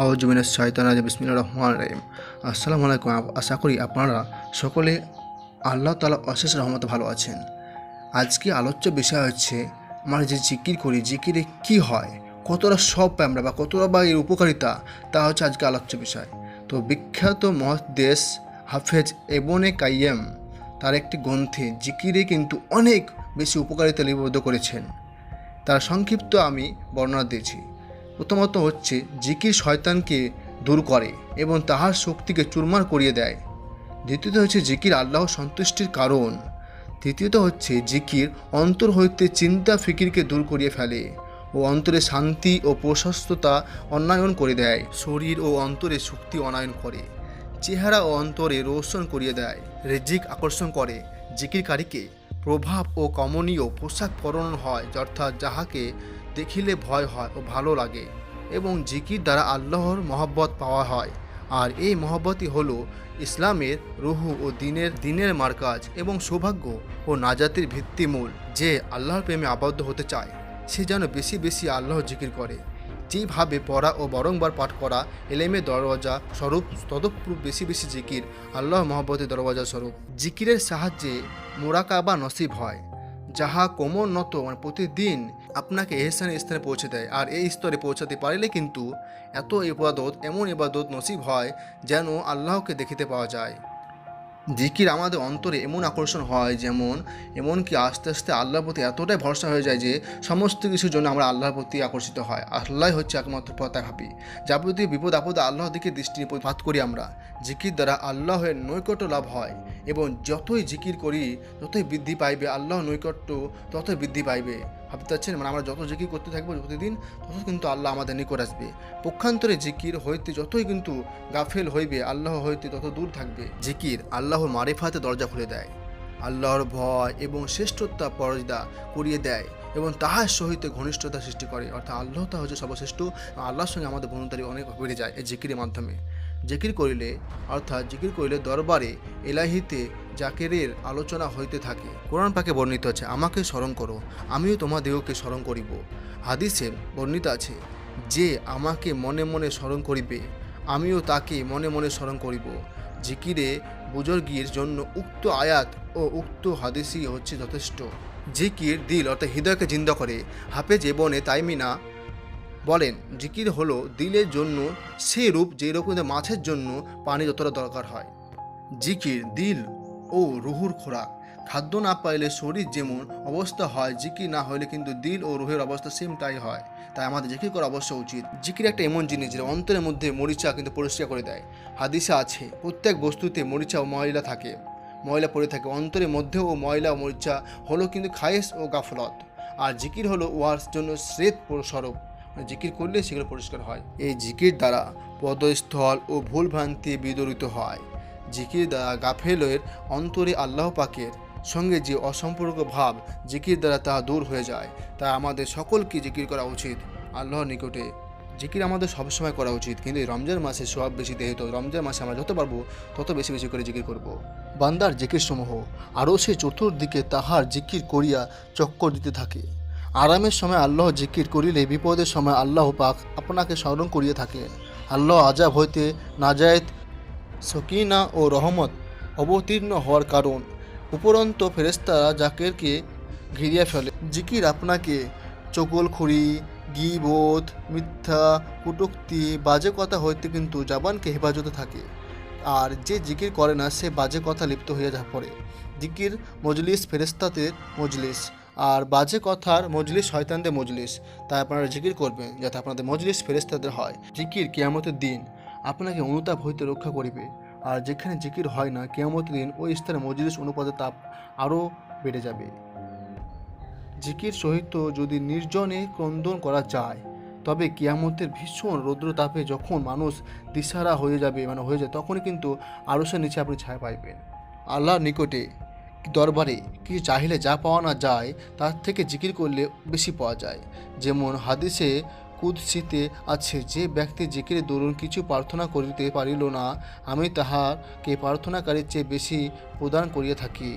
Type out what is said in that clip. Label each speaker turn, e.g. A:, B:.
A: আউযুবিনাশ শাইতানির রাজিম বিসমিল্লাহির রহমানির রহিম। আসসালামু আলাইকুম। আশা করি আপনারা সকলে আল্লাহ তাআলার অশেষ রহমতে ভালো আছেন। আজকে আলোচ্য বিষয় হচ্ছে আমরা যে জিকির করি, জিকিরে কি হয়, কতটা সব পাই আমরা বা কতটা বা এর উপকারিতা, তা হচ্ছে আজকে আলোচ্য বিষয়। তো বিখ্যাত মুহাদ্দিস হাফেজ ইবনে কাইয়্যিম তার একটি গ্রন্থে জিকিরে কিন্তু অনেক বেশি উপকারিতা লিপিবদ্ধ করেছেন। তার সংক্ষিপ্ত আমি বর্ণনা দিয়েছি। প্রথমত হচ্ছে জিকির শয়তানকে দূর করে এবং তাহার শক্তিকে চুরমার করিয়ে দেয়। দ্বিতীয়ত হচ্ছে জিকির আল্লাহর সন্তুষ্টির কারণ। তৃতীয়ত হচ্ছে জিকির অন্তর হইতে চিন্তা ফিকিরকে দূর করিয়ে ফেলে ও অন্তরে শান্তি ও প্রশস্ততা অনায়ন করে দেয়। শরীর ও অন্তরে শক্তি অনায়ন করে, চেহারা ও অন্তরে রোশন করিয়ে দেয়, রিজিক আকর্ষণ করে। জিকিরকারীকে প্রভাব ও কমনীয় পোশাক পরানো হয়, অর্থাৎ যাহাকে দেখিলে ভয় হয় ও ভালো লাগে, এবং জিকির দ্বারা আল্লাহর মহব্বত পাওয়া হয়। আর এই মহব্বতই হলো ইসলামের রুহু ও দিনের মার্কাজ এবং সৌভাগ্য ও নাজাতের ভিত্তিমূল। যে আল্লাহর প্রেমে আবদ্ধ হতে চায় সে যেন বেশি বেশি আল্লাহর জিকির করে। যেভাবে পড়া ও বারংবার পাঠ করা এলেমের দরওয়াজা স্বরূপ, তদপ্রুপ বেশি বেশি জিকির আল্লাহ মহব্বতের দরওয়াজা স্বরূপ। জিকিরের সাহায্যে মোরাকাবা নসিব হয়, যাহা ক্রমোন্নত প্রতিদিন আপনাকে এহসানের স্থানে পৌঁছে দেয়। আর এই স্তরে পৌঁছাতে পারলে কিন্তু এমন ইবাদত নসিব হয় যেন আল্লাহকে দেখিতে পাওয়া যায়। জিকির আমাদের অন্তরে এমন আকর্ষণ হয় এমনকি আস্তে আস্তে আল্লাহর প্রতি এতটাই ভরসা হয়ে যায় যে সমস্ত কিছুর জন্য আমরা আল্লাহর প্রতি আকর্ষিত হয়। আল্লাহ হচ্ছে একমাত্র পথে ভাবি, যাবতীয় বিপদ আপদে আল্লাহর দিকে দৃষ্টিপাত করি আমরা। জিকির দ্বারা আল্লাহের নৈকট্য লাভ হয় এবং যতই জিকির করি ততই বৃদ্ধি পাইবে, আল্লাহর নৈকট্য ততই বৃদ্ধি পাইবে। ভাবতে পারছেন, আমরা যত জিকির করতে থাকবো প্রতিদিন তত কিন্তু আল্লাহ আমাদের নিকট আসবে। পক্ষান্তরে জিকির হইতে যতই কিন্তু গাফেল হইবে, আল্লাহ হইতে তত দূর থাকবে। জিকির আল্লাহর মারিফাতে দরজা খুলে দেয়, আল্লাহর ভয় এবং শ্রেষ্ঠতা পর্দা করিয়ে দেয় এবং তাহার সহিত ঘনিষ্ঠতা সৃষ্টি করে। অর্থাৎ আল্লাহ তা হচ্ছে সর্বশ্রেষ্ঠ, আল্লাহর সঙ্গে আমাদের বন্ধুতারি অনেক বেড়ে যায় এই জিকিরের মাধ্যমে। জিকির করিলে দরবারে এলাহিতে জাকেরের আলোচনা হইতে থাকে। কোরআন পাকে বর্ণিত আছে, আমাকে স্মরণ করো, আমিও তোমাদেরকে স্মরণ করিব। হাদিসে বর্ণিত আছে, যে আমাকে মনে মনে স্মরণ করিবে আমিও তাকে মনে মনে স্মরণ করিব। জিকিরে বুজুর্গির জন্য উক্ত আয়াত ও উক্ত হাদিসই হচ্ছে যথেষ্ট। জিকির দিল অর্থাৎ হৃদয়কে জিন্দা করে। হাফেজ ইবনে তাইমিনা বলেন, জিকির হলো দিলের জন্য সে রূপ যে রূপ মাছের জন্য পানি যতটা দরকার হয়। জিকির দিল ও রুহুর খোরাক। খাদ্য না পাইলে শরীর যেমন অবস্থা হয়, জিকির না হইলে কিন্তু দিল ও রুহের অবস্থা সেম তাই হয়। তাই আমাদের জিকির করা অবশ্য উচিত। জিকির একটা এমন জিনিস যেটা অন্তরের মধ্যে মরিচা কিন্তু পরিষ্কার করে দেয়। হাদিসে আছে, প্রত্যেক বস্তুতে মরিচা ও ময়লা থাকে, ময়লা পড়ে থাকে। অন্তরের মধ্যেও ময়লা ও মরিচা হলো কিন্তু খায়েশ ও গাফলত। আর জিকির হলো উহার জন্য শ্রেত স্বরূপ। জিকির করলে সেগুলো পরিষ্কার হয়। এই জিকির দ্বারা পদস্থল ও ভুলভ্রান্তি বিদরিত হয়। জিকির দ্বারা গাফেলের অন্তরে আল্লাহ পাকের সঙ্গে যে অসম্পর্ক ভাব, জিকির দ্বারা তা দূর হয়ে যায়। তাই আমাদের সকলকে জিকির করা উচিত আল্লাহর নিকটে। জিকির আমাদের সবসময় করা উচিত, কিন্তু এই রমজান মাসে সব বেশি দেহিত। রমজান মাসে আমরা যত পারবো তত বেশি বেশি করে জিকির করব। বান্দার জিকির সমূহ আরও সে চতুর্দিকে তাহার জিকির করিয়া চক্কর দিতে থাকে। আরামের সময় আল্লাহ জিকির করিলে বিপদের সময় আল্লাহ পাক আপনাকে স্মরণ করিয়ে থাকেন। আল্লাহ আজাব হইতে নাজায়েত, সকিনা ও রহমত অবতীর্ণ হওয়ার কারণ। উপরন্ত ফেরেশতারা জাকেরকে ঘিরিয়া ফেলে। জিকির আপনাকে চগলখড়ি, গীবত, মিথ্যা, কটূক্তি, বাজে কথা হইতে কিন্তু জবানকে হেফাজতে থাকে। আর যে জিকির করে না সে বাজে কথা লিপ্ত হইয়া পড়ে। জিকির মজলিস ফেরেশতাদের মজলিস, আর বাজে কথার মজলিস শয়তানদের মজলিস। তাই আপনারা জিকির করবেন যাতে আপনাদের মজলিস ফেরেশতাদের হয়। জিকির কিয়ামতের দিন আপনাকে অনুতাপ হইতে রক্ষা করিবে। আর যেখানে জিকির হয় না, কিয়ামতের দিন ওই স্থানে মজলিস অনুপাতে তাপ আরও বেড়ে যাবে। জিকির সহিত যদি নির্জনে ক্রন্দন করা যায়, তবে কিয়ামতের ভীষণ রৌদ্রতাপে যখন মানুষ দিশাহারা হয়ে যায়, তখনই কিন্তু আরশের নিচে আপনি ছায়া পাইবেন। আল্লাহর নিকটে দরবারে কিছু চাহিলে যা পাওয়া না যায়, তার থেকে জিকির করলে বেশি পাওয়া যায়। যেমন হাদিসে কুদসিতে আছে, যে ব্যক্তি জিকিরের দরুন কিছু প্রার্থনা করিতে পারিল না, আমি তাহাকে প্রার্থনাকারীর চেয়ে বেশি প্রদান করিয়া থাকি।